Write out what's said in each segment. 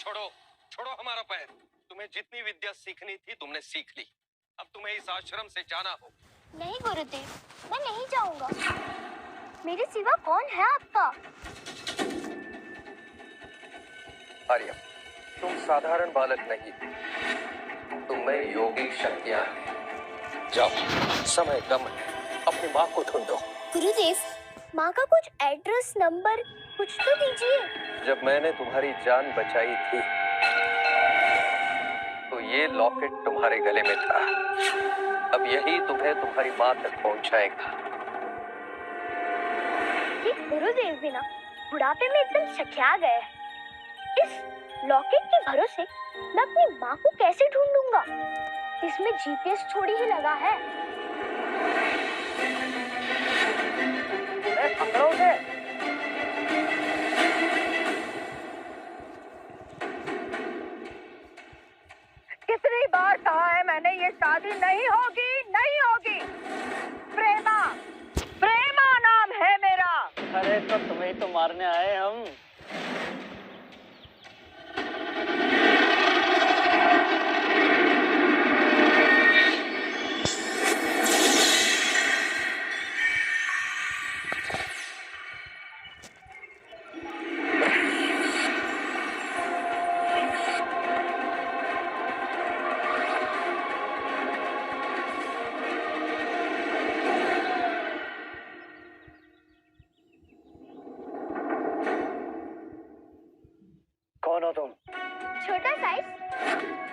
छोड़ो, छोड़ो हमारा पैर। तुम्हें जितनी विद्या सीखनी थी तुमने सीख ली। अब तुम्हें इस आश्रम से जाना हो। नहीं गुरुदेव, मैं नहीं जाऊंगा। मेरे सिवा कौन है आपका? आर्य, तुम साधारण बालक नहीं, तुम्हें योगिक शक्तियां हैं। जाओ, समय कम है, अपनी माँ को ढूंढो। गुरुदेव, माँ का कुछ एड्रेस नंबर कुछ तो दीजिए। जब मैंने तुम्हारी जान बचाई थी तो ये लॉकेट तुम्हारे गले में था। अब यही तुम्हें तुम्हारी माँ तक पहुंचाएगा। ये गुरुदेव भी ना बुढ़ापे में एकदम सखिया गए। इस लॉकेट के भरोसे मैं अपनी माँ को कैसे ढूंढूंगा? इसमें जीपीएस थोड़ी ही लगा है। पकड़ो उसे। कितनी बार कहा है मैंने, ये शादी नहीं होगी, नहीं होगी। प्रेमा, प्रेमा नाम है मेरा। अरे तो तुम्हें तो मारने आए हम। कौन हो तुम? छोटा साइज,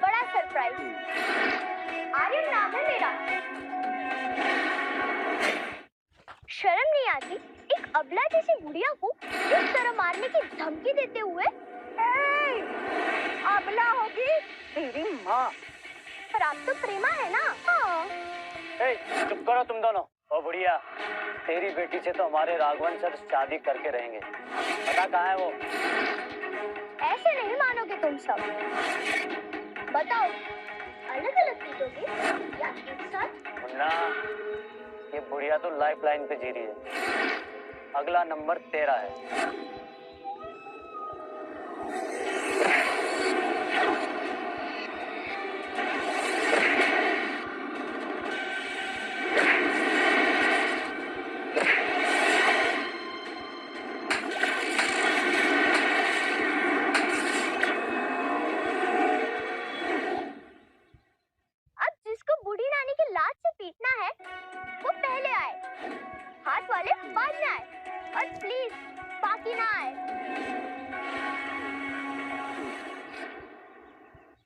बड़ा सरप्राइज। आर्यन नाम है मेरा। शर्म नहीं आती एक अबला जैसी बुढ़िया को इस तरह मारने की धमकी देते हुए? अबला होगी तेरी माँ। पर आप तो प्रेमा है ना? हाँ। चुप करो तुम दोनों। ओ बुढ़िया, तेरी बेटी से तो हमारे राघवन सर शादी करके रहेंगे। पता कहाँ है वो? ऐसे नहीं मानोगे तुम सब। बताओ, अलग अलग पीटोगे या एक साथ? मुन्ना, ये बुढ़िया तो लाइफ लाइन पे जी रही है। अगला नंबर तेरा है। हाथ वाले बाद में आए और प्लीज बाकी ना आए।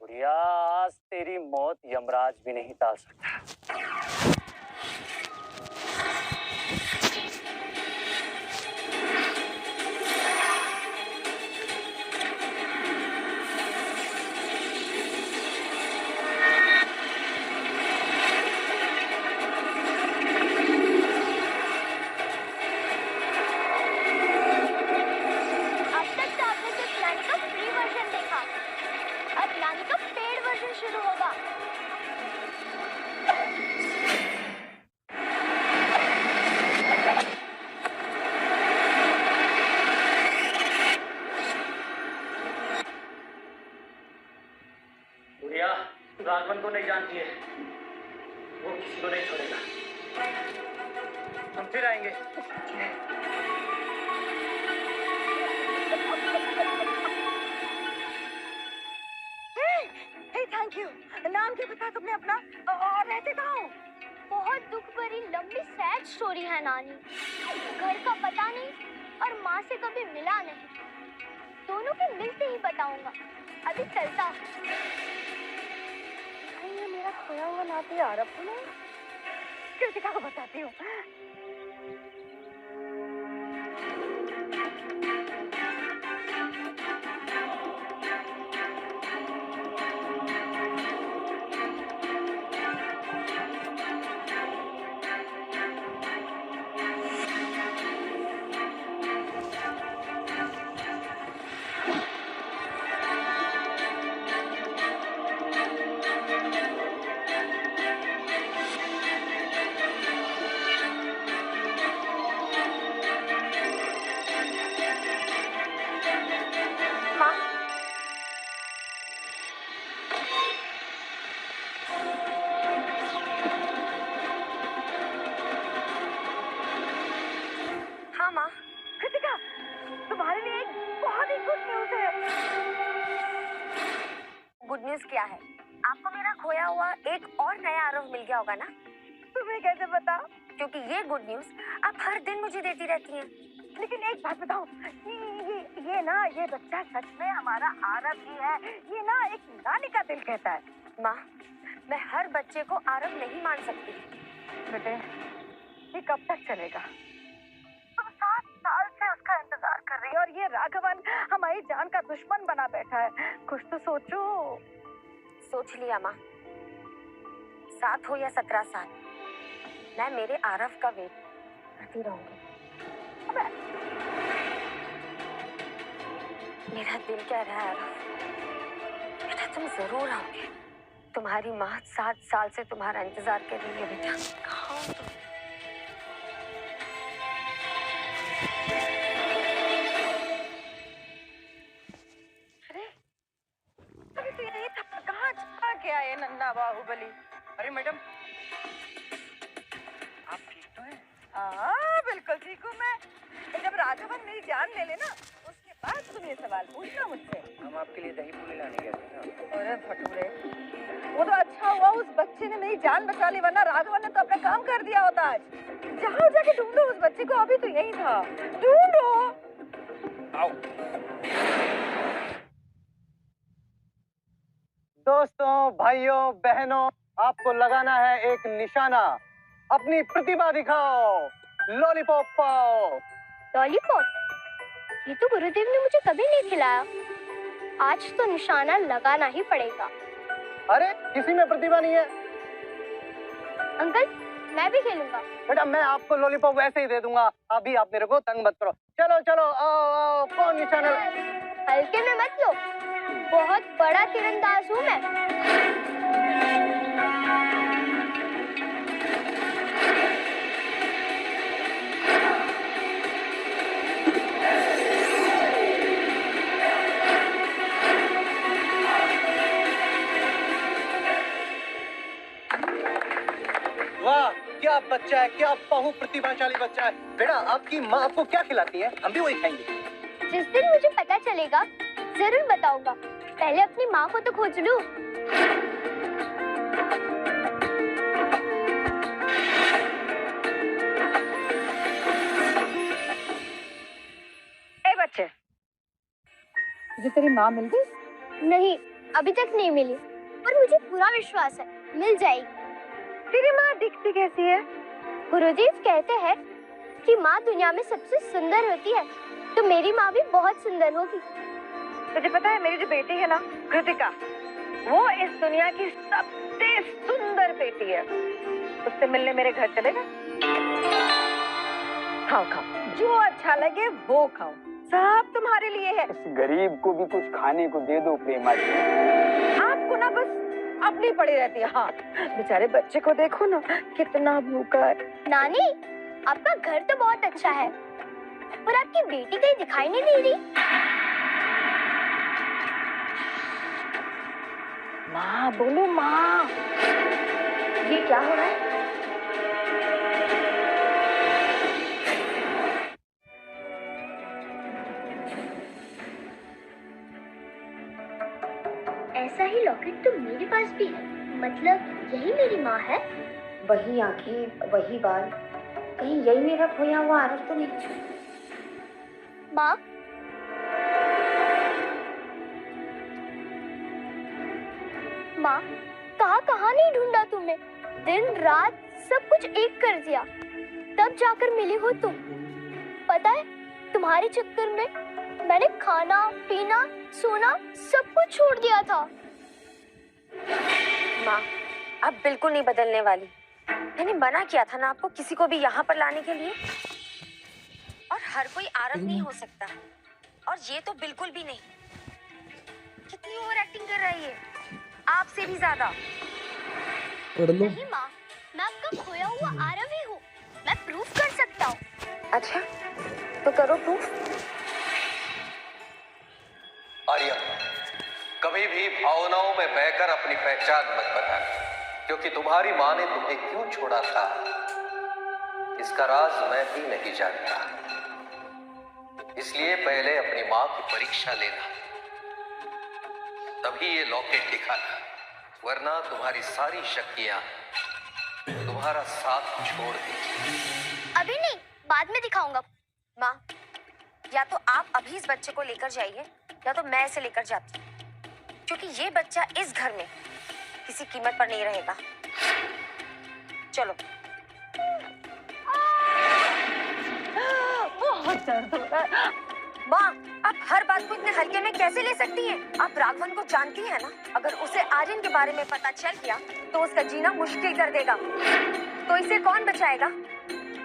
बुढ़िया, आज तेरी मौत यमराज भी नहीं टाल सकता। शुरू होगा। बुढ़िया, राघवन को नहीं जानती है, वो किसी को नहीं छोड़ेगा। हम फिर आएंगे। Thank you. नाम क्या बताया तुमने अपना, और रहते कहाँ हो? बहुत दुख भरी लंबी सैड स्टोरी है नानी। घर का पता नहीं और माँ से कभी मिला नहीं। दोनों के मिलते ही बताऊंगा। अभी चलता। ये मेरा खोया हुआ नाती आ रहा है। कृतिका को बताती हूँ। न्यूज़ क्या है? आपको मेरा खोया हुआ एक और नया आरव मिल गया होगा ना? तुम्हें कैसे पता? क्योंकि ये गुड न्यूज़ आप हर दिन मुझे देती रहती हैं। लेकिन एक बात बताओ, ये बच्चा सच में हमारा आरव ही है? ये ना एक नानी का दिल कहता है। माँ, मैं हर बच्चे को आरव नहीं मान सकती। बेटे, ये कब तक चलेगा? तुम 7 साल से उसका इंतजार कर रही हो और ये राघवन हमारी जान का दुश्मन बना बैठा है। कुछ तो सोचो। सोच लिया माँ, 7 हो या 17 साल, मैं मेरे आरव का वेट करती रहूंगी। मेरा दिल कह रहा है आरव, बेटा तुम जरूर आओगे। तुम्हारी माँ 7 साल से तुम्हारा इंतजार कर रही है बेटा। कहाँ हो तुम? अरे तो यही था, कहाँ चला गया ये नन्ना बाहुबली? अरे मैडम, आप ठीक तो हैं? हाँ बिल्कुल ठीक हूँ मैं। जब राघवन मेरी जान ले लेना उसके बाद तुम ये सवाल पूछना मुझसे। हम आपके लिए दही पूरी लाने गए थे ना। अरे भटूरे, वो तो अच्छा हुआ उस बच्चे ने मेरी जान बचा ली, वरना राघवन ने तो अपना काम कर दिया होता आज। जाओ जाके ढूंढो उस बच्चे को, अभी तो यही था। ढूंढो। आओ। दोस्तों, भाइयों, बहनों, आपको लगाना है एक निशाना। अपनी प्रतिभा दिखाओ, लॉलीपॉप पाओ। लॉलीपॉप? ये तो गुरुदेव ने मुझे कभी नहीं खिलाया। आज तो निशाना लगाना ही पड़ेगा। अरे किसी में प्रतिभा नहीं है। अंकल, मैं भी खेलूंगा। बेटा, मैं आपको लॉलीपॉप वैसे ही दे दूंगा, अभी आप मेरे को तंग मत करो। चलो चलो, आओ आओ, कौन निशाना? हल्के में मत लो, बहुत बड़ा तीरंदाज हूँ मैं। वाह, क्या बच्चा है, क्या बहु प्रतिभाशाली बच्चा है। बेटा, आपकी माँ आपको क्या खिलाती है? हम भी वही खाएंगे। जिस दिन मुझे पता चलेगा जरूर बताऊंगा। पहले अपनी माँ को तो खोज लूं। ए बच्चे, तुझे तेरी माँ मिल गई? नहीं, अभी तक नहीं मिली, पर मुझे पूरा विश्वास है मिल जाएगी। तेरी माँ दिखती कैसी है? गुरुदेव कहते हैं कि माँ दुनिया में सबसे सुंदर होती है, तो मेरी माँ भी बहुत सुंदर होगी। तुझे पता है मेरी जो बेटी है ना, कृतिका, वो इस दुनिया की सबसे सुंदर बेटी है। उससे मिलने मेरे घर चलेगा? खाओ खाओ, जो अच्छा लगे वो खाओ, सब तुम्हारे लिए है। इस गरीब को भी कुछ खाने को दे दो प्रेमा जी। आपको ना बस अपनी पड़ी रहती है। हाँ, बेचारे बच्चे को देखो ना, कितना भूखा है। नानी, आपका घर तो बहुत अच्छा है, पर आपकी बेटी कहीं दिखाई नहीं दे रही। माँ बोलो, माँ। ये क्या हो रहा है? ऐसा ही लॉकेट तो मेरे पास भी है, मतलब यही मेरी माँ है। वही आंखें, वही बाल, कहीं यही मेरा खोया हुआ आरव तो नहीं? माँ, माँ, कहाँ नहीं ढूंढा तुमने? दिन रात सब कुछ एक कर दिया, तब जाकर मिली हो तुम। पता है, तुम्हारे चक्कर में मैंने खाना पीना सोना सब कुछ छोड़ दिया था। माँ, अब बिल्कुल नहीं बदलने वाली। मैंने मना किया था ना आपको किसी को भी यहाँ पर लाने के लिए। और हर कोई आरव नहीं हो सकता, और ये तो बिल्कुल भी नहीं। कितनी ओवर एक्टिंग कर रही है, आपसे भी ज्यादा। नहीं माँ, मैं आपका खोया हुआ आरव ही हूँ, मैं प्रूफ कर सकता हूँ। अच्छा, तो करो प्रूफ। आर्या, कभी भी भावनाओं में बहकर अपनी पहचान मत बताना, क्योंकि तुम्हारी माँ ने तुम्हें क्यों छोड़ा था इसका राज मैं भी नहीं जानता। इसलिए पहले अपनी माँ की परीक्षा लेना, तभी ये लॉकेट दिखाना, वरना तुम्हारी सारी शक्तियां तुम्हारा साथ छोड़ देंगी। अभी नहीं, बाद में दिखाऊंगा। माँ, या तो आप अभी इस बच्चे को लेकर जाइए या तो मैं इसे लेकर जाती हूँ, क्योंकि ये बच्चा इस घर में किसी कीमत पर नहीं रहेगा। चलो। बहुत दर्द हो रहा है। माँ, आप हर बात को इतने हल्के में कैसे ले सकती हैं? आप राघवन को जानती हैं ना? अगर उसे आर्यन के बारे में पता चल गया तो उसका जीना मुश्किल कर देगा। तो इसे कौन बचाएगा?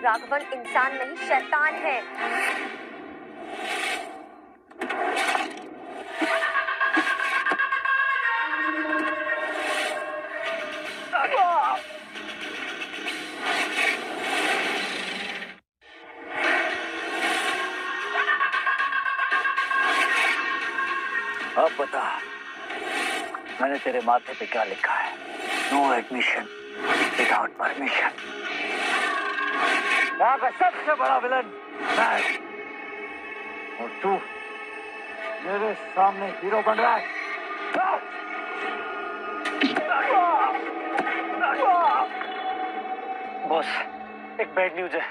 राघवन इंसान नहीं, शैतान है। अब बता, मैंने तेरे माथे पे क्या लिखा है? No admission without permission. यहाँ का सबसे बड़ा विलन मैं, और तू मेरे सामने हीरो बन रहा है। बॉस, एक बैड न्यूज है।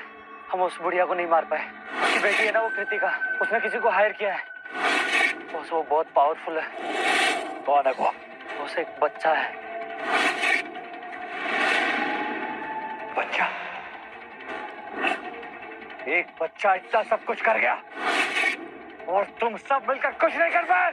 हम उस बुढ़िया को नहीं मार पाए। उसकी बेटी है ना, वो कृतिका, उसने किसी को हायर किया है। बॉस, वो बहुत पावरफुल है। कौन है वो? बॉस, एक बच्चा है। बच्चा? एक बच्चा इतना सब कुछ कर गया और तुम सब मिलकर कुछ नहीं कर पाए।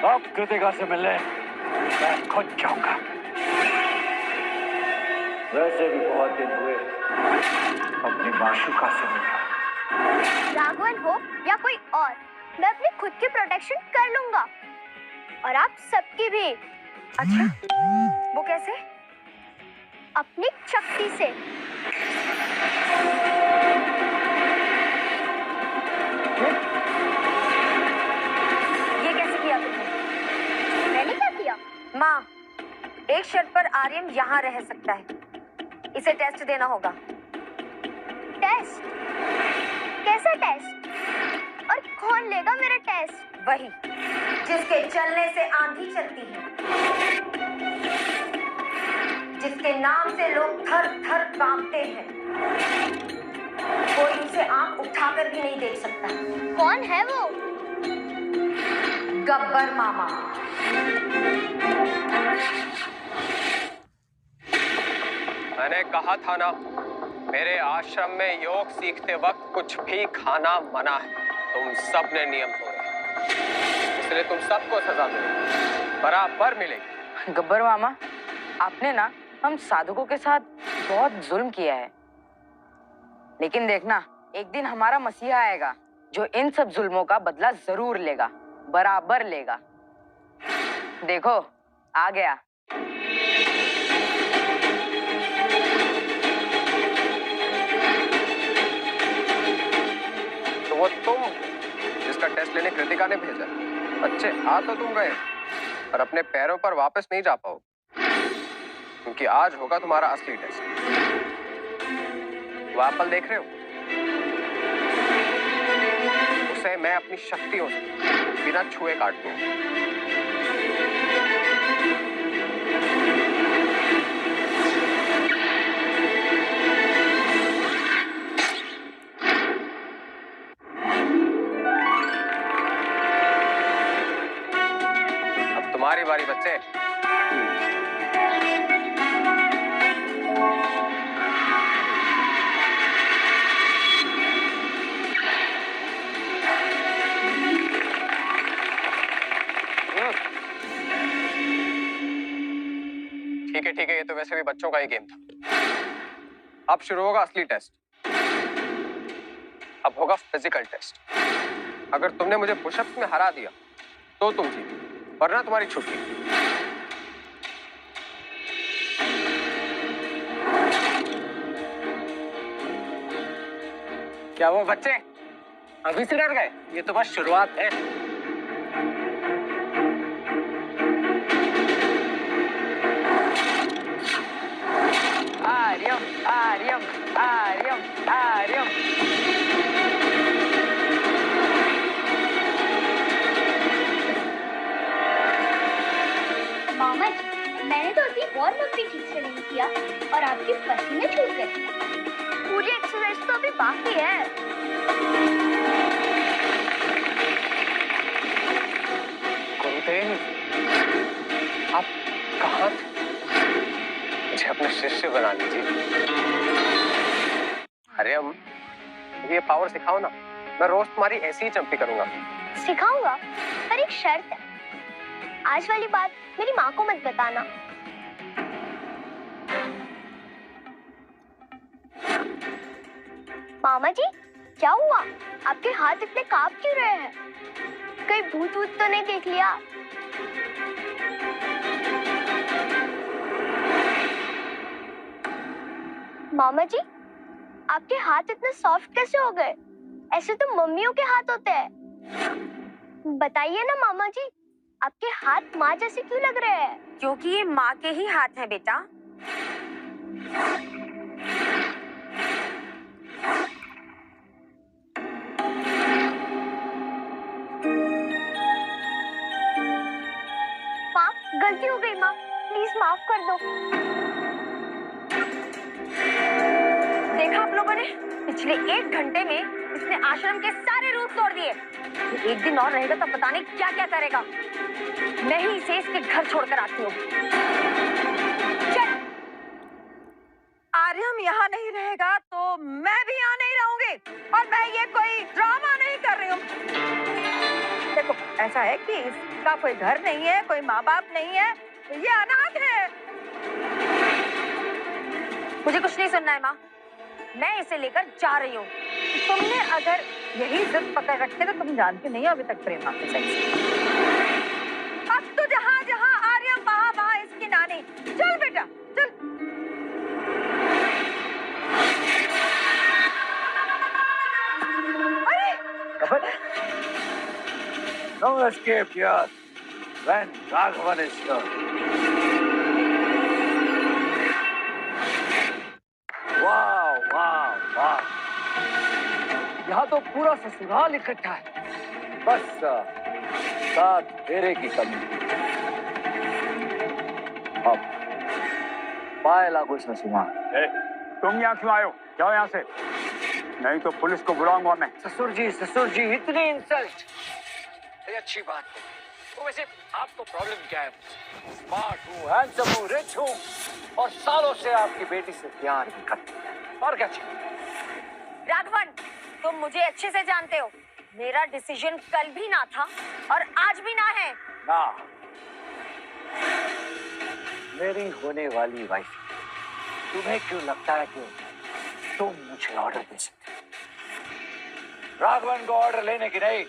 अब कृतिका से मिलने मैं खुद जाऊंगा। वैसे भी बहुत दिन हुए अपनी माशूका से मिला। राघवन हो या कोई और, मैं अपनी खुद की प्रोटेक्शन कर लूंगा और आप सबकी भी। अच्छा, वो कैसे? अपनी शक्ति से। ये कैसे किया तुमने? मैंने क्या किया? माँ, एक शर्त पर आर्यन यहाँ रह सकता है। इसे टेस्ट देना होगा। टेस्ट? कैसा टेस्ट? और कौन लेगा मेरा टेस्ट? वही जिसके चलने से आंधी चलती है, जिसके नाम से लोग थर थर कांपते हैं। कोई उसे आंख उठाकर भी नहीं देख सकता। कौन है वो? गब्बर मामा। मैंने कहा था ना, मेरे आश्रम में योग सीखते वक्त कुछ भी खाना मना है। तुम सब ने नियम तोड़े, इसलिए तुम सबको सजा मिलेगी, बराबर मिलेगी। गब्बर मामा, आपने ना हम साधुकों के साथ बहुत जुल्म किया है, लेकिन देखना, एक दिन हमारा मसीहा आएगा जो इन सब जुल्मों का बदला जरूर लेगा, बराबर लेगा। देखो, आ गया। तो वो तुम जिसका टेस्ट लेने कृतिका ने भेजा। अच्छे, आ तो तुम गए, पर अपने पैरों पर वापस नहीं जा पाओ, क्योंकि आज होगा तुम्हारा असली टेस्ट। वो एप्पल देख रहे हो? उसे मैं अपनी शक्तियों से बिना छुए काट दूंगा। अब तुम्हारी बारी बच्चे। ठीक है, ये तो वैसे भी बच्चों का ही गेम था। अब शुरू होगा असली टेस्ट। अब होगा फिजिकल टेस्ट। अगर तुमने मुझे पुशअप्स में हरा दिया तो तुम जीती, वरना तुम्हारी छुट्टी। क्या वो बच्चे अभी से डर गए? ये तो बस शुरुआत है। मामा जी, मैंने तो अभी वार्म अप भी ठीक से नहीं किया और आपके पसीने छूट गए। पूरी एक्सरसाइज तो अभी बाकी है। गुरुदेव, आप कहाँ थे? मुझे अपना शिष्य बना लीजिए। अरे हम ये पावर सिखाओ ना, मैं रोज तुम्हारी ऐसी ही चंपी करूंगा। सिखाऊंगा, पर एक शर्त है। आज वाली बात मेरी माँ को मत बताना। मामा जी, क्या हुआ? आपके हाथ इतने कांप क्यों रहे हैं? कहीं भूत वूत तो नहीं देख लिया? मामा जी, आपके हाथ इतने सॉफ्ट कैसे हो गए? ऐसे तो मम्मियों के हाथ होते हैं। बताइए ना मामा जी, आपके हाथ माँ जैसे क्यों लग रहे हैं? क्योंकि ये माँ के ही हाथ है बेटा। माँ, गलती हो गई माँ, प्लीज माफ कर दो। देखा आप लोगों ने, पिछले 1 घंटे में इसने आश्रम के सारे रूप तोड़ दिए। ये एक दिन और रहेगा तो पता नहीं क्या क्या करेगा। मैं ही इसे इसके घर छोड़कर आती हूँ। चल। आर्यम यहाँ नहीं रहेगा तो मैं भी यहाँ नहीं रहूंगी, और मैं ये कोई ड्रामा नहीं कर रही हूँ। देखो, ऐसा है कि इसका कोई घर नहीं है, कोई माँ बाप नहीं है, ये अनाथ है। मुझे कुछ नहीं सुनना है माँ, मैं इसे लेकर जा रही हूँ। तुमने अगर यही जिद पकड़ रखे तो तुम जानती नहीं हो अभी तक प्रेमा के सही से। अब तो जहाँ जहाँ आर्यम वहाँ वहाँ इसकी नानी। चल बेटा, चल। अरे No escape here when Raghavan is here. वाह वाह वाह, यहाँ तो पूरा ससुराल इकट्ठा है। बस 7 फेरे की कमी। अब पाए लागू ससुमा। तुम यहाँ क्यों आए हो? जाओ यहाँ से, नहीं तो पुलिस को बुलाऊंगा मैं। ससुर जी इतनी इंसल्ट, ये अच्छी बात है। तो वैसे आपको प्रॉब्लम क्या है? स्मार्ट हूँ, हैंडसम हूँ, रिच हूँ और सालों से आपकी बेटी से प्यार भी करती हूँ। और क्या चाहिए? राघवन, तुम मुझे अच्छे से जानते हो, मेरा डिसीजन कल भी ना था और आज भी ना है। ना, मेरी होने वाली वाइफ, तुम्हें क्यों लगता है कि तुम मुझे ऑर्डर दे सकते हो? राघवन को ऑर्डर लेने की नहीं,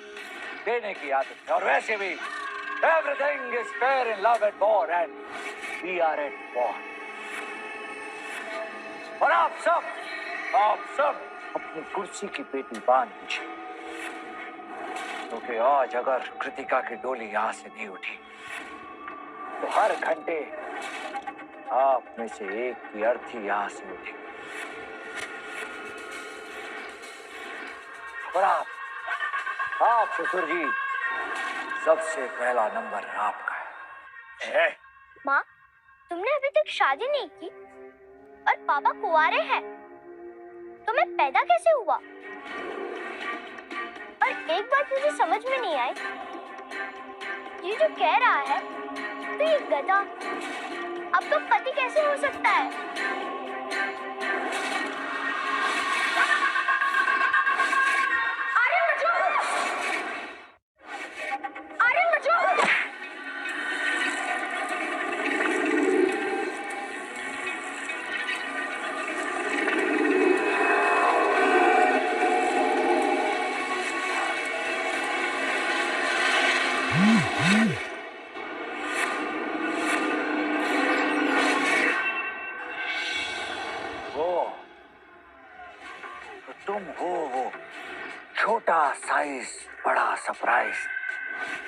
देने की आदत है। और वैसे भी everything is fair in love and war and we are at war. और आप सब अपनी कुर्सी की पेटी बांध दीजिए, क्योंकि आज अगर कृतिका की डोली यहां से नहीं उठी तो हर घंटे आप में से एक की अर्थी यहां से उठी। और आप ससुर जी, सबसे पहला नंबर आपका है। माँ, तुमने अभी तक शादी नहीं की और पापा कुंवारे हैं, तो मैं पैदा कैसे हुआ? और एक बात मुझे समझ में नहीं आई, ये जो कह रहा है, तो ये गधा आपका पति कैसे हो सकता है? तुम हो वो छोटा साइज बड़ा सरप्राइज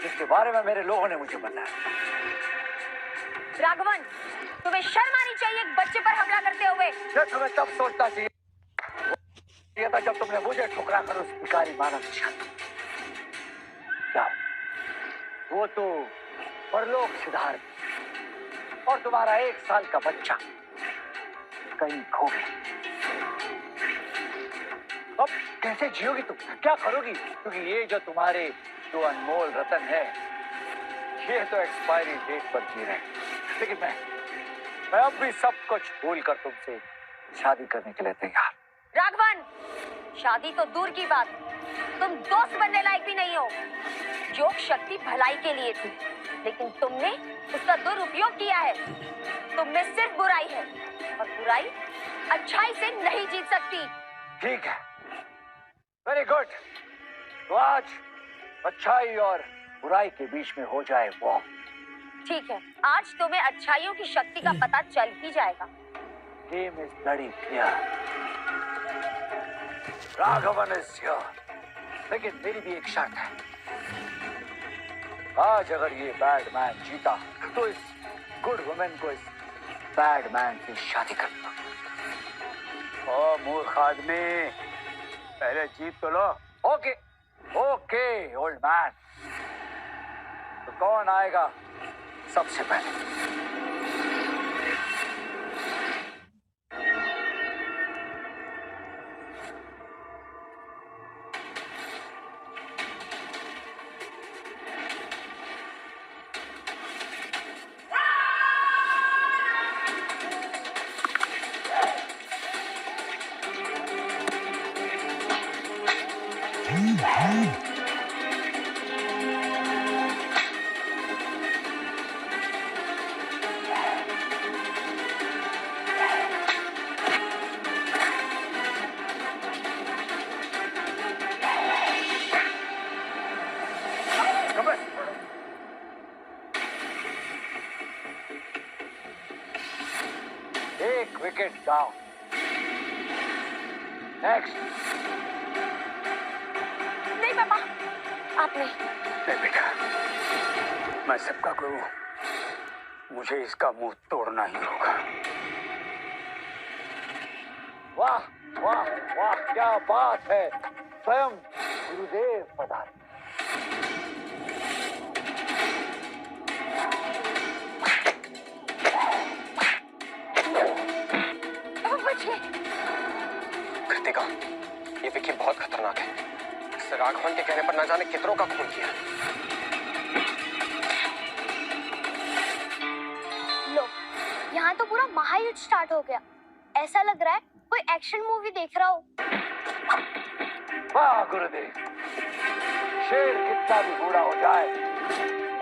जिसके बारे में मेरे लोगों ने मुझे बताया। राघवन, तुम्हें शर्म आनी चाहिए एक बच्चे पर हमला करते हुए। ये तुम्हें तब सोचना चाहिए ये था जब तुमने मुझे ठुकरा कर उस भिखारी मानव से शादी की। वो तो परलोक सिधार, और तुम्हारा 1 साल का बच्चा कहीं खो गया। अब कैसे जियोगी तुम, क्या करोगी? क्योंकि ये जो तुम्हारे 2 अनमोल रतन है, ये तो एक्सपायरी डेट पर जी रहे हैं। लेकिन मैं अब भी सब कुछ भूल कर तुमसे शादी करने के लिए तैयार। राघवन, शादी तो दूर की बात, तुम दोस्त बनने लायक भी नहीं हो। योग शक्ति भलाई के लिए थी, लेकिन तुमने उसका दुरुपयोग किया है। तुम में सिर्फ बुराई है, और बुराई अच्छाई से नहीं जीत सकती। ठीक है, वेरी गुड। तो आज अच्छाई और बुराई के बीच में हो जाए वो। ठीक है, आज तुम्हें अच्छाइयों की शक्ति का पता चल ही जाएगा। Game is bloody clear. Raghavan is here. लेकिन मेरी भी एक शर्त है। आज अगर ये बैड मैन जीता तो इस गुड वुमेन को इस बैड मैन से शादी करना। ओ मूर्ख आदमी, पहले जीत तो लो। Okay okay old man. तो कौन आएगा सबसे पहले? एक विकेट डाउन। नेक्स्ट। नहीं पापा, आपने। नहीं बेटा, मैं सबका गुरु, मुझे इसका मुंह तोड़ना ही होगा। वाह वाह वाह, क्या बात है। स्वयं गुरुदेव पधारे। कृतिका, ये विकी बहुत खतरनाक है। इससे राघवन के कहने पर ना जाने कितनों का खून किया। लो, यहाँ तो पूरा महायुद्ध स्टार्ट हो गया। ऐसा लग रहा है कोई एक्शन मूवी देख रहा हो। वाह गुरुदेव, शेर कितना भी बूढ़ा हो जाए,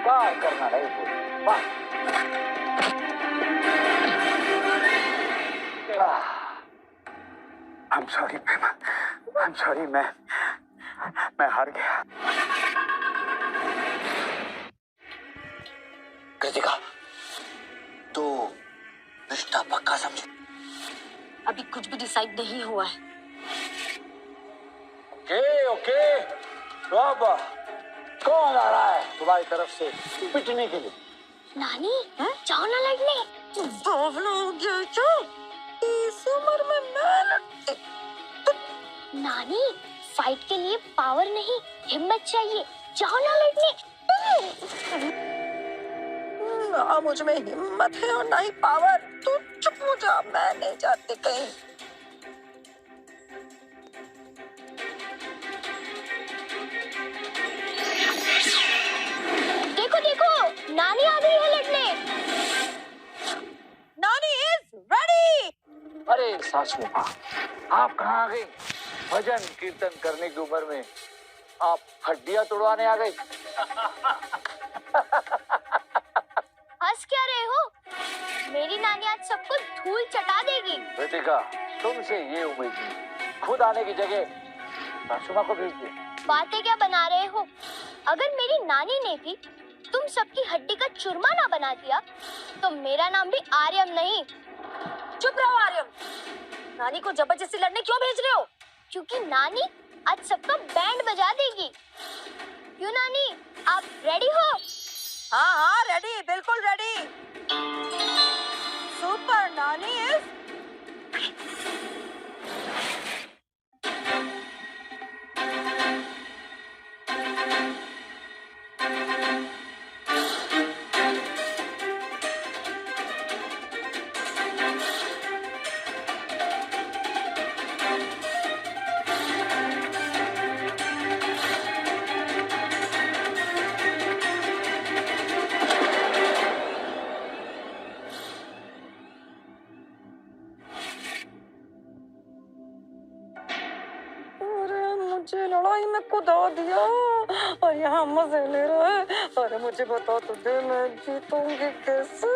कार करना नहीं भूल। वाह। I'm sorry, Prema. I'm sorry, मैं हार गया। कृतिका, तो रिश्ता पक्का समझो। अभी कुछ भी डिसाइड नहीं हुआ है। ओके ओके, तो अब कौन आ रहा है तुम्हारी तरफ से पिटने के लिए? नानी, जाओ ना लड़ने। इस उम्र में मैं लड़ती? नानी, फाइट के लिए पावर नहीं, हिम्मत चाहिए। जाओ ना लड़ने। ना मुझ में हिम्मत है और ना ही पावर। तू चुप हो जा, मैं नहीं जाती कहीं। देखो देखो, नानी आ गई है लड़ने। नानी इज रेडी। अरे सासू माँ, आप कहाँ आ गई? भजन कीर्तन करने की उम्र में आप हड्डियां तोड़वाने आ गई। हंस क्या रहे हो? मेरी नानी आज सबको धूल चटा देगी। कृतिका, तुमसे ये उम्मीद नहीं। खुद आने की जगह सासू माँ को भेज दे। बातें क्या बना रहे हो? अगर मेरी नानी ने भी तुम सबकी हड्डी का चूरमा ना बना दिया, तो मेरा नाम भी आर्यम नहीं। चुप रहो आर्यम। नानी को जबरदस्ती लड़ने क्यों भेज रहे हो? क्योंकि नानी आज सबका बैंड बजा देगी। क्यों नानी, आप रेडी हो? हाँ हाँ रेडी, बिल्कुल रेडी। सुपर नानी इज खाई में कूदा दिया और यहाँ मजे ले रहा है। अरे मुझे बता तो दे, मैं जीतूंगी कैसे?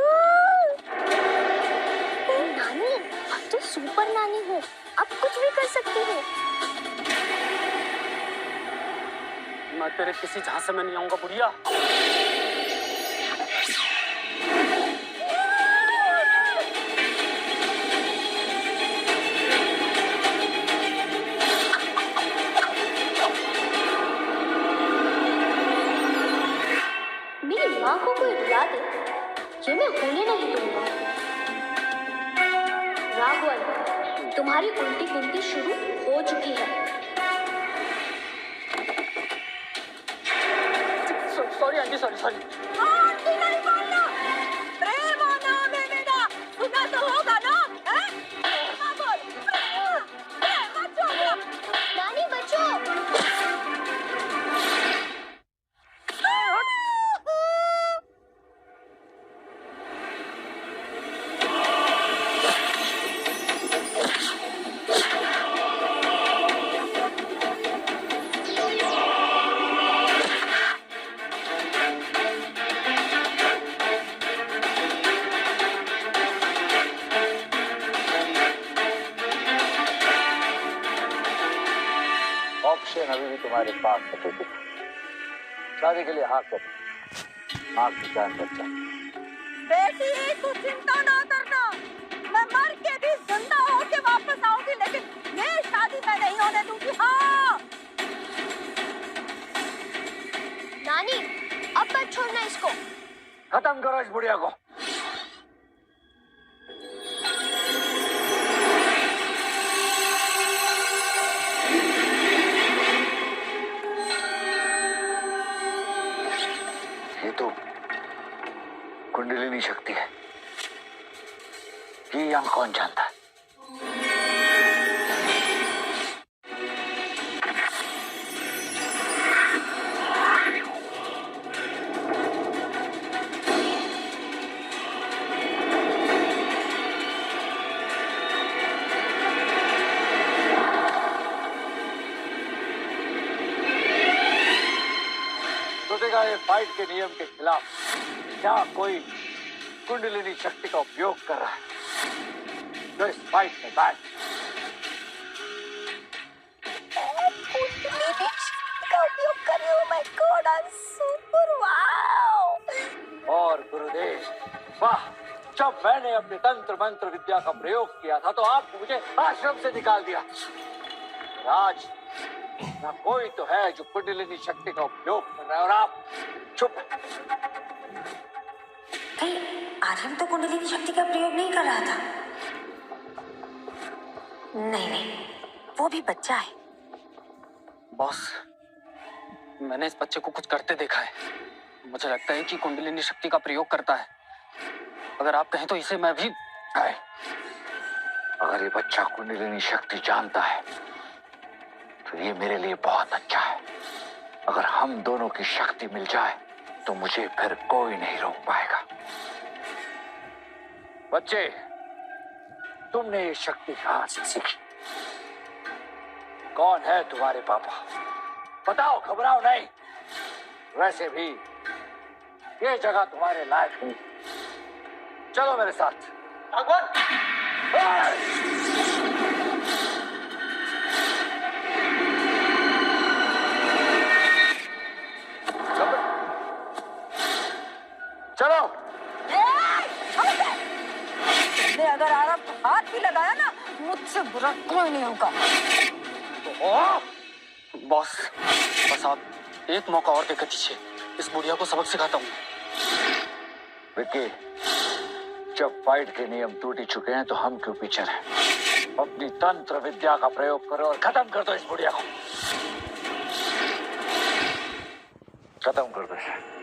नानी, अब तो सुपर नानी हो, अब कुछ भी कर सकती हो। मैं तेरे किसी झांसे में नहीं आऊंगा बुढ़िया। मेरी माँ को कोई रुला दे, ये मैं होने नहीं दूंगा। राघवन, तुम्हारी उल्टी गिनती शुरू हो चुकी है। Sorry aunty, sorry. आंटी नहीं बोलना, प्रेम नाम है मेरा, सुना तो होगा ना? हाँ बोल, प्रेम बचो। नानी बचो। ऑप्शन अभी भी तुम्हारे पास है। शादी के लिए हाँ कर, आपकी जान बच्चा। बेटी तू चिंता ना करना, मैं मर के भी जिंदा होके वापस आऊंगी, लेकिन ये शादी मैं नहीं होने दूंगी। हाँ नानी, अब मत छोड़ना इसको। खत्म करो इस बुढ़िया को। ये तो कुंडलिनी शक्ति है, ये यहाँ कौन जानता है? सोचेगा ये फाइट के नियम के खिलाफ क्या कोई कुंडलिनी शक्ति का उपयोग कर रहा है, तो इस फाइट में बैठ। कुंडलिनी शक्ति का उपयोग कर रही हूँ। My God, I am super, wow. और गुरुदेव, वाह, जब मैंने अपने तंत्र मंत्र विद्या का प्रयोग किया था तो आपने मुझे आश्रम से निकाल दिया। आज ना कोई तो है जो कुंडलिनी शक्ति का उपयोग कर रहा है और आप चुप। आर्यन तो कुंडलिनी शक्ति का प्रयोग नहीं कर रहा था। नहीं, वो भी बच्चा है। बॉस, मैंने इस बच्चे को कुछ करते देखा है। मुझे लगता है कि कुंडलिनी शक्ति का प्रयोग करता है। अगर आप कहें तो इसे मैं भी। अगर ये बच्चा कुंडलिनी शक्ति जानता है तो ये मेरे लिए बहुत अच्छा है। अगर हम दोनों की शक्ति मिल जाए तो मुझे फिर कोई नहीं रोक पाएगा। बच्चे, तुमने ये शक्ति कहां से सीखी? कौन है तुम्हारे पापा? बताओ, घबराओ नहीं। वैसे भी ये जगह तुम्हारे लायक नहीं। चलो मेरे साथ। चलो। तुमने अगर आराम को हाथ भी लगाया ना, मुझसे बुरा कोई नहीं होगा। बॉस, बस आप एक मौका और देकर दीजिए। इस बुढ़िया को सबक सिखाता हूँ। विक्की, जब फाइट के नियम टूट ही चुके हैं तो हम क्यों पीछे रहे? अपनी तंत्र विद्या का प्रयोग करो और खत्म कर दो इस बुढ़िया को। खत्म कर दो इसे।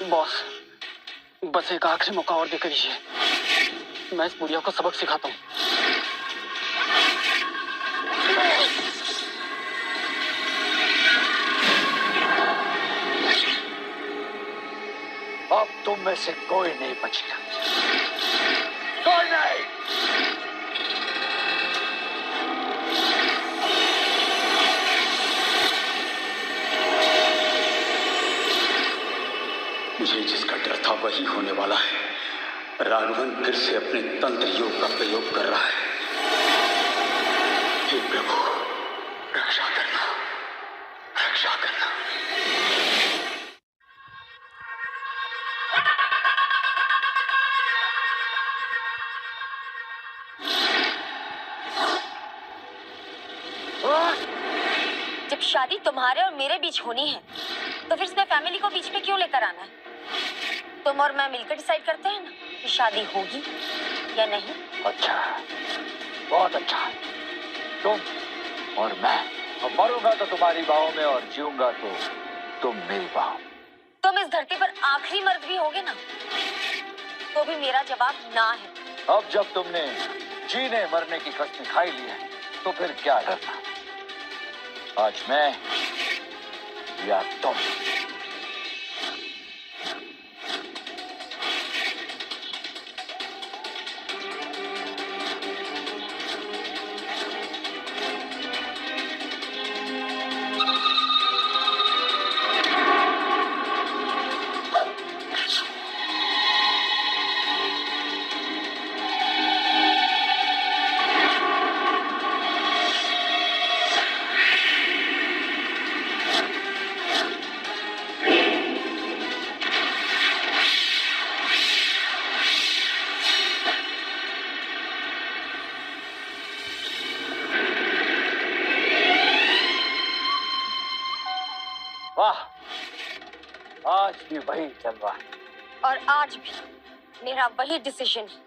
बॉस, बस एक आखिरी मौका और देकर दीजिए। मैं इस बुढ़िया को सबक सिखाता हूँ। अब तुम में से कोई नहीं बचेगा, कोई नहीं। मुझे जिसका डर था वही होने वाला है। राघवन फिर से अपने तंत्र योग का प्रयोग कर रहा है। हे प्रभु, रक्षा करना, रक्षा करना। जब शादी तुम्हारे और मेरे बीच होनी है तो फिर इसमें फैमिली को बीच में क्यों लेकर आना है? तुम और मैं मिलकर डिसाइड करते हैं ना कि शादी होगी या नहीं। अच्छा, बहुत अच्छा। तुम और मैं, और मरूंगा तो तुम्हारी बाहों में और जीऊंगा तो तुम मेरी बाहों। तुम इस धरती पर आखिरी मर्द भी होगे ना, तो भी मेरा जवाब ना है। अब जब तुमने जीने मरने की कसम खाई ली है तो फिर क्या डरना। आज मैं या तुम। वाह, आज भी वही चल रहा है। और आज भी मेरा वही डिसीजन है।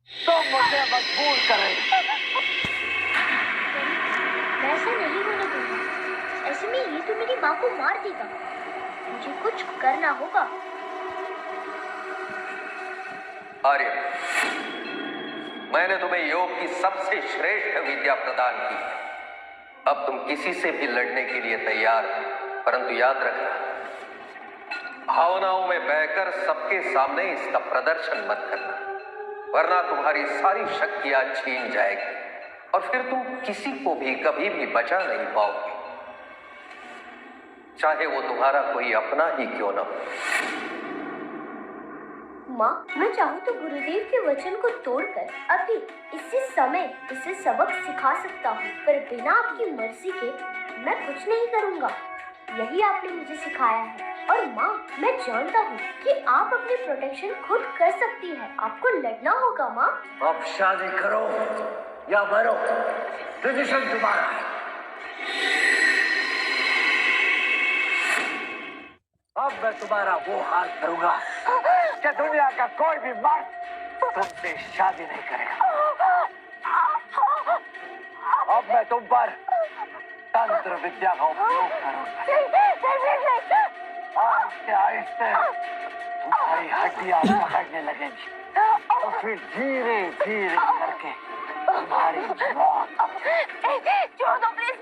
तुम मुझे मजबूर कर रहे हो। ऐसा नहीं होने दूंगा। ऐसे में ये तो मेरी माँ को मार देगा। मुझे कुछ करना होगा। आर्य, मैंने तुम्हें योग की सबसे श्रेष्ठ विद्या प्रदान की है। अब तुम किसी से भी लड़ने के लिए तैयार हो, परंतु याद रखना, भावनाओं में बहकर सबके सामने इसका प्रदर्शन मत करना, वरना तुम्हारी सारी शक्तियां छीन जाएगी और फिर तुम किसी को भी कभी भी बचा नहीं पाओगे, चाहे वो तुम्हारा कोई अपना ही क्यों न हो। माँ, मैं चाहूँ तो गुरुदेव के वचन को तोड़कर अभी इसी समय इसे सबक सिखा सकता हूँ, पर बिना आपकी मर्जी के मैं कुछ नहीं करूँगा। यही आपने मुझे सिखाया है। और माँ, मैं जानता हूँ कि आप अपनी प्रोटेक्शन खुद कर सकती है। आपको लड़ना होगा माँ। अब शादी करो या मरो, डिसीजन तुम्हारा है। अब मैं तुम्हारा वो हाल करूंगा कि दुनिया का कोई भी मर्द तुमसे शादी नहीं करेगा। अब मैं तुम पर तंत्र विद्या का उपयोग करूंगा। आहिस्ते आहिस्ते तुम्हारी हड्डियां पकड़ने लगेंगी और फिर धीरे धीरे करके तुम्हारी मौत। छोड़ दो प्लीज।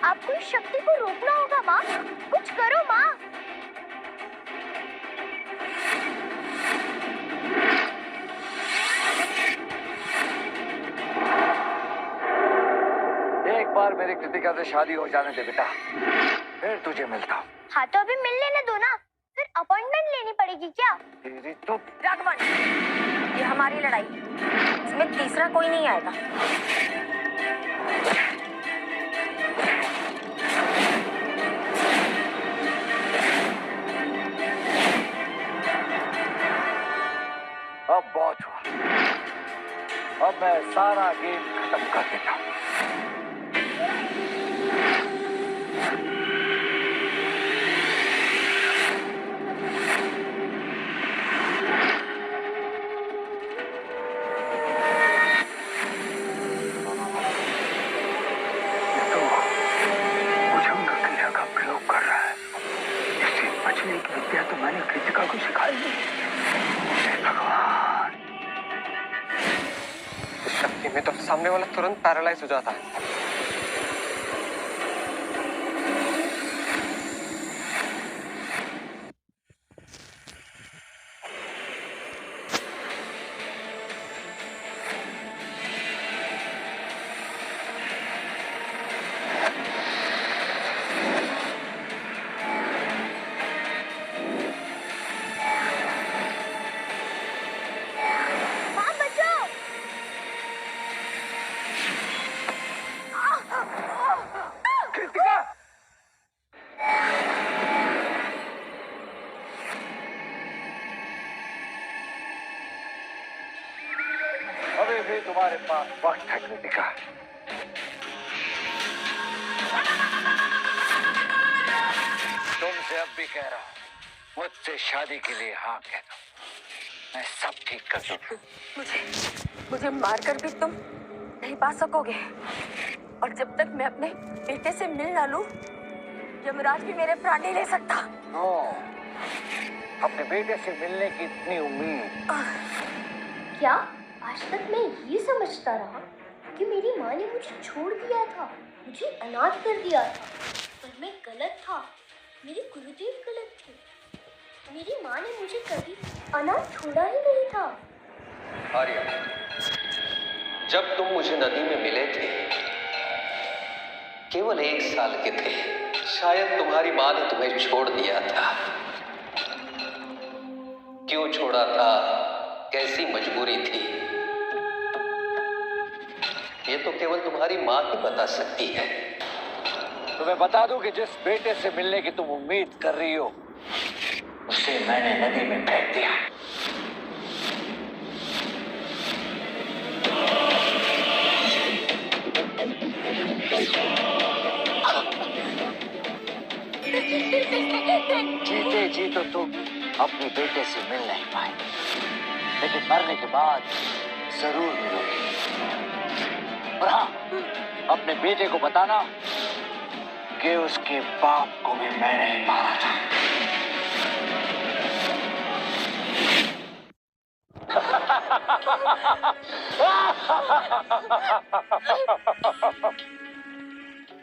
आपको इस शक्ति को रोकना होगा माँ। कुछ करो माँ। एक बार मेरी कृतिका से शादी हो जाने दे बेटा, फिर तुझे मिलता हूँ। हाँ तो अभी मिल लेने दो ना, फिर अपॉइंटमेंट लेनी पड़ेगी क्या? तेरी तो राघवन, ये हमारी लड़ाई, इसमें तीसरा कोई नहीं आएगा। अब बहुत हुआ। अब मैं सारा गेम खत्म कर देता हूँ। भुजंग क्रिया का प्रयोग कर रहा है। इससे बचने की विद्या तो मैंने कृतिका को सिखाई नहीं। हे भगवान, इस शक्ति में तो सामने वाला तुरंत पैरालाइज हो जाता है। माँ बचाओ। कृतिका! अभी भी तुम्हारे पास वक्त है कृतिका। तुमसे अब भी कह रहा हूं, मुझसे शादी के लिए हाँ कह दो, मैं सब ठीक कर दूंगा। मुझे मारकर भी तुम नहीं पा सकोगे। और जब तक मैं अपने बेटे से मिल ना लूं, यमराज भी मेरे प्राण नहीं ले सकता। नो, अपने बेटे से मिलने की इतनी उम्मीद। क्या आज तक मैं ये समझता रहा कि मेरी माँ ने मुझे छोड़ दिया था, मुझे अनाथ कर दिया था, पर मैं गलत था। मेरे गुरुदेव गलत थे। मेरी माँ ने मुझे कभी अनाथ छोड़ा ही नहीं था। आर्या, जब तुम मुझे नदी में मिले थे, केवल 1 साल के थे। शायद तुम्हारी माँ ने तुम्हें छोड़ दिया था। क्यों छोड़ा था, कैसी मजबूरी थी, ये तो केवल तुम्हारी माँ ही बता सकती है। तो मैं बता दूं कि जिस बेटे से मिलने की तुम उम्मीद कर रही हो, उसे मैंने नदी में फेंक दिया। जीते जी तो तुम अपने बेटे से मिल नहीं पाए, लेकिन मरने के बाद जरूर मिलोगे। और हाँ, अपने बेटे को बताना कि उसके बाप को भी मैंने ही मारा था।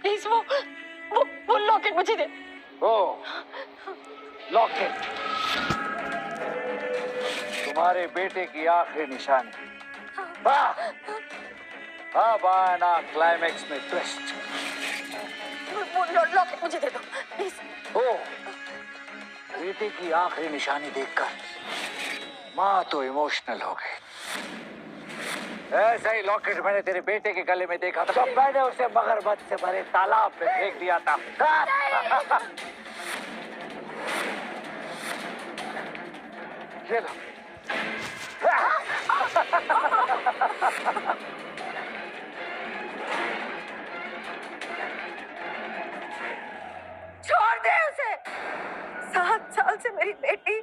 प्लीज वो लॉकेट मुझे दे। ओ, लॉकेट तुम्हारे बेटे की आखिरी निशानी। अब आना क्लाइमेक्स में ट्विस्ट। वो लॉकेट मुझे दे दो प्लीज। ओ, बेटे की आखिरी निशानी देखकर माँ तो इमोशनल हो गई। ऐसा ही लॉकेट मैंने तेरे बेटे के गले में देखा था जब मैंने उसे मगरमच्छ से भरे तालाब में फेंक दिया था। ये लो। छोड़ दे उसे। 7 साल से मेरी बेटी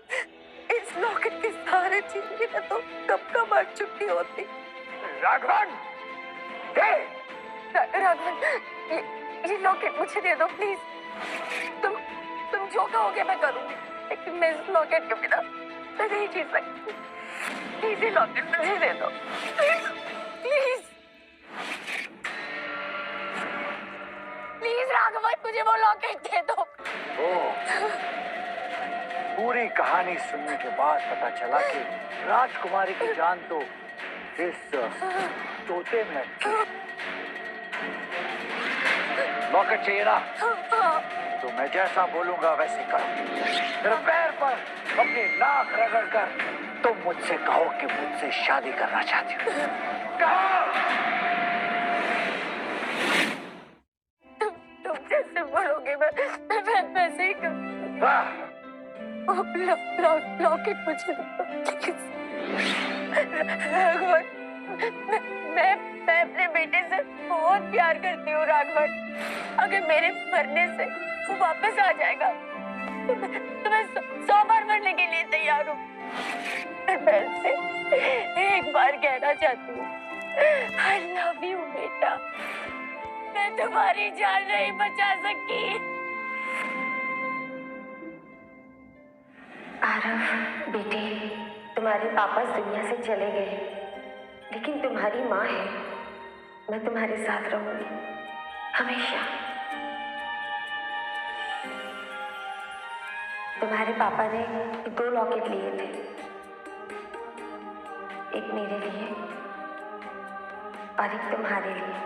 इस लॉकेट के सहारे जी रही है, तो कब का मर चुकी होती। राघवन, दे। राघवन, ये लॉकेट मुझे दे दो प्लीज। तुम जो कहोगे मैं करूंगी, लेकिन मैं इस लॉकेट के बिना मैं नहीं जी सकती। प्लीज ये लॉकेट मुझे दे दो प्लीज प्लीज प्लीज। राघवन, मुझे वो लॉकेट दे दो। पूरी कहानी सुनने के बाद पता चला कि राजकुमारी की जान तो इस तोते में थी। लॉकेट चाहिए ना? तो मैं जैसा बोलूंगा वैसे करो। मेरे पैर पर अपनी नाक रगड़ कर तुम मुझसे कहो कि मुझसे शादी करना चाहती हो। कहो। तुम जैसे बोलोगे मैं वैसे ही करूंगी। लॉकेट मुझे दो प्लीज। राघवन, मैं अपने बेटे से बहुत प्यार करती हूँ राघवन। अगर मेरे मरने से वो वापस आ जाएगा तो मैं 100 बार मरने के लिए तैयार हूँ। मैं उससे एक बार कहना चाहती हूँ, I love you बेटा। मैं तुम्हारी जान नहीं बचा सकती। आरव बेटे, तुम्हारे पापा दुनिया से चले गए, लेकिन तुम्हारी माँ है। मैं तुम्हारे साथ रहूंगी हमेशा। तुम्हारे पापा ने 2 लॉकेट लिए थे, एक मेरे लिए और एक तुम्हारे लिए।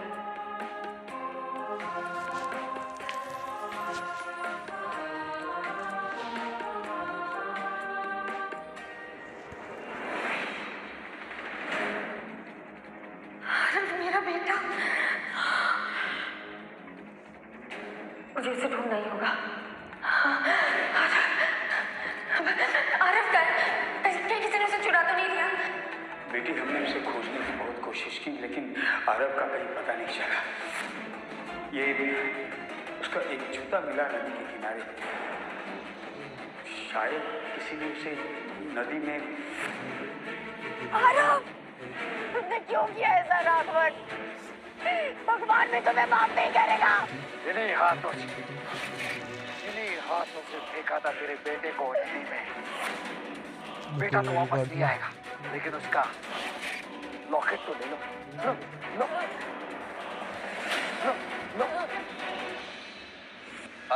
मेरा बेटा, मुझे उसे ढूंढना ही होगा। आरव का कहीं किसी ने उसे चुरा तो नहीं लिया? बेटी, हमने उसे खोजने की बहुत कोशिश की, लेकिन आरव का कहीं पता नहीं चला। ये उसका एक जूता मिला नदी के किनारे। शायद किसी ने उसे नदी में। आरव, तुमने क्यों किया ऐसा राघवन? भगवान भी तुम्हें माफ नहीं करेगा। इन्हीं हाथों से फेंका था तेरे बेटे को नदी में। बेटा तो वापस नहीं आएगा, लेकिन उसका लॉकेट तो ले लो। लो, लो, लो, लो।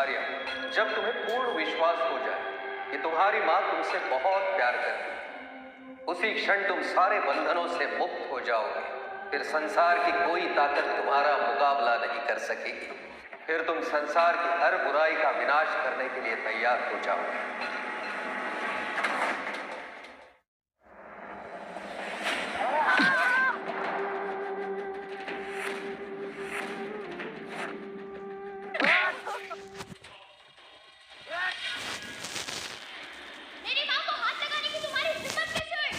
आर्या, जब तुम्हें पूर्ण विश्वास हो जाए कि तुम्हारी माँ तुमसे बहुत प्यार करती है, उसी क्षण तुम सारे बंधनों से मुक्त हो जाओगे। फिर संसार की कोई ताकत तुम्हारा मुकाबला नहीं कर सकेगी। फिर तुम संसार की हर बुराई का विनाश करने के लिए तैयार हो जाओगे। मेरी माँ को हाथ लगाने की तुम्हारी हिम्मत कैसे हुई?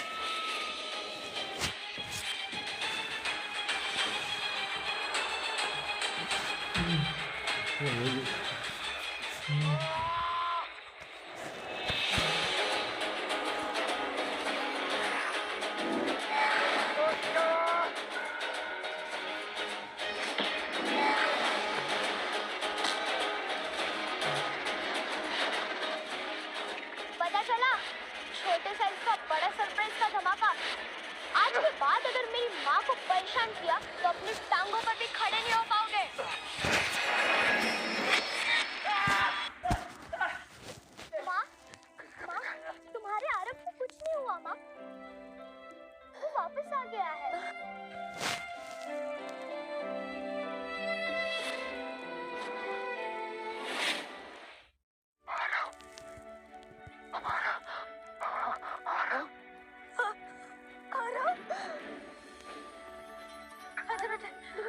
पता चला, छोटे साइज का बड़ा सरप्राइज का धमाका। आज के बाद अगर मेरी माँ को परेशान किया तो अपनी टांगों पर भी खड़े नहीं हो पाओगे। माँ, तुम्हारे आरव को कुछ नहीं हुआ माँ, वो वापस आ गया है।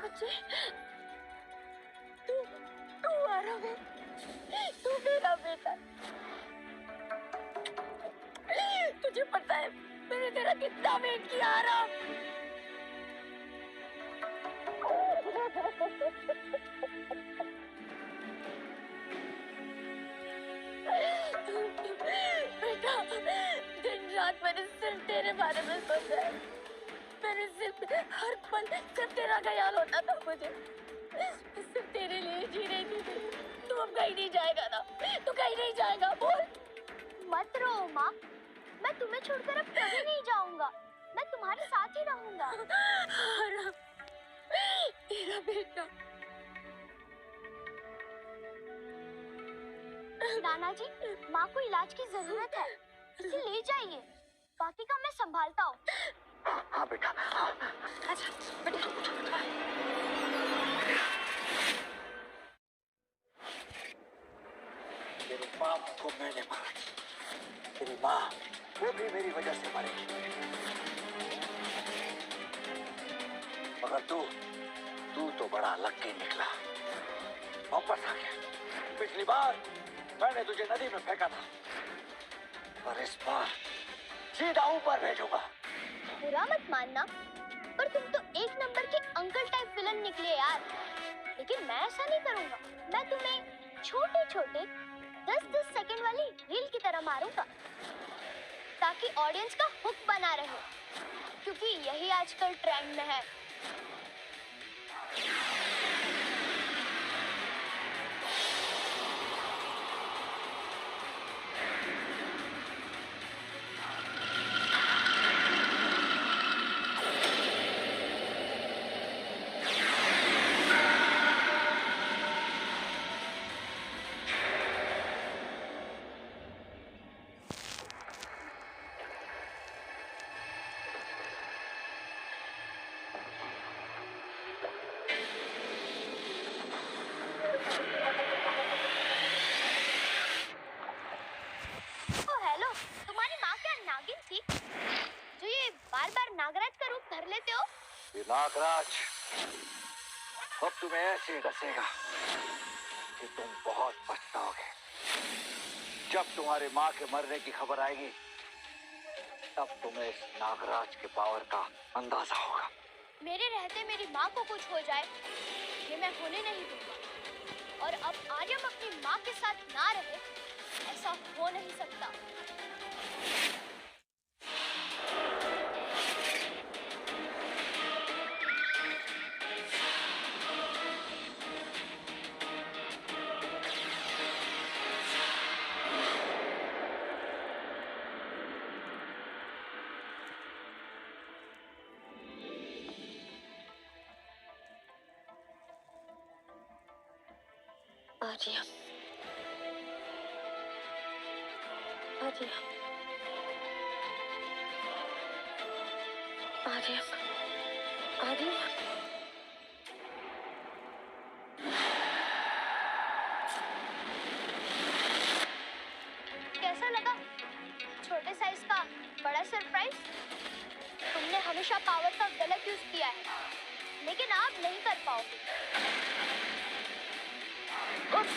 बच्चे, तू आरव है, तू मेरा बेटा। तुझे पता है मैंने तेरा कितना वेट किया आरव। बेटा, दिन रात मैंने सिर्फ तेरे बारे में सोचा है। मैंने सिर्फ हर पल सिर्फ तेरा ख्याल होता था मुझे। सिर्फ तेरे लिए जी रही थी। तू अब कहीं नहीं जाएगा ना? तू कहीं नहीं जाएगा, बोल। मत रो माँ, मैं तुम्हें छोड़कर अब कभी नहीं जाऊंगा। मैं तुम्हारे साथ ही रहूंगा। तेरा बेटा। नाना जी, माँ को इलाज की जरूरत है, इसे ले जाइए। बाकी का मैं संभालता हूँ। हाँ बेटा, हाँ। अच्छा बेटा, तेरे बाप को मैंने मारा, तेरी माँ वो भी मेरी वजह से मरेगी। मगर तू तो बड़ा लक्की निकला, वापस आ गया। पिछली बार मैंने तुझे नदी में फेंका था, और इस बार सीधा ऊपर भेजूंगा। बुरा मत मानना, पर लेकिन मैं ऐसा नहीं करूंगा। मैं तुम्हें छोटे छोटे 10-10 सेकंड वाली रील की तरह मारूंगा ताकि ऑडियंस का हुक बना रहे, क्योंकि यही आजकल ट्रेंड में है। नागराज का रूप धर लेते हो? ये नागराज अब तुम्हें ऐसे डसेगा कि तुम बहुत पछताओगे। जब तुम्हारे माँ के मरने की खबर आएगी तब तुम्हें इस नागराज के पावर का अंदाजा होगा। मेरे रहते मेरी माँ को कुछ हो जाए ये मैं होने नहीं दूंगा। और अब आर्यम अपनी माँ के साथ ना रहे ऐसा हो नहीं सकता। आर्यम, आर्यम, आर्यम, आर्यम। कैसा लगा छोटे साइज का बड़ा सरप्राइज? तुमने हमेशा पावर का गलत यूज किया है लेकिन आप नहीं कर पाओगे। उफ।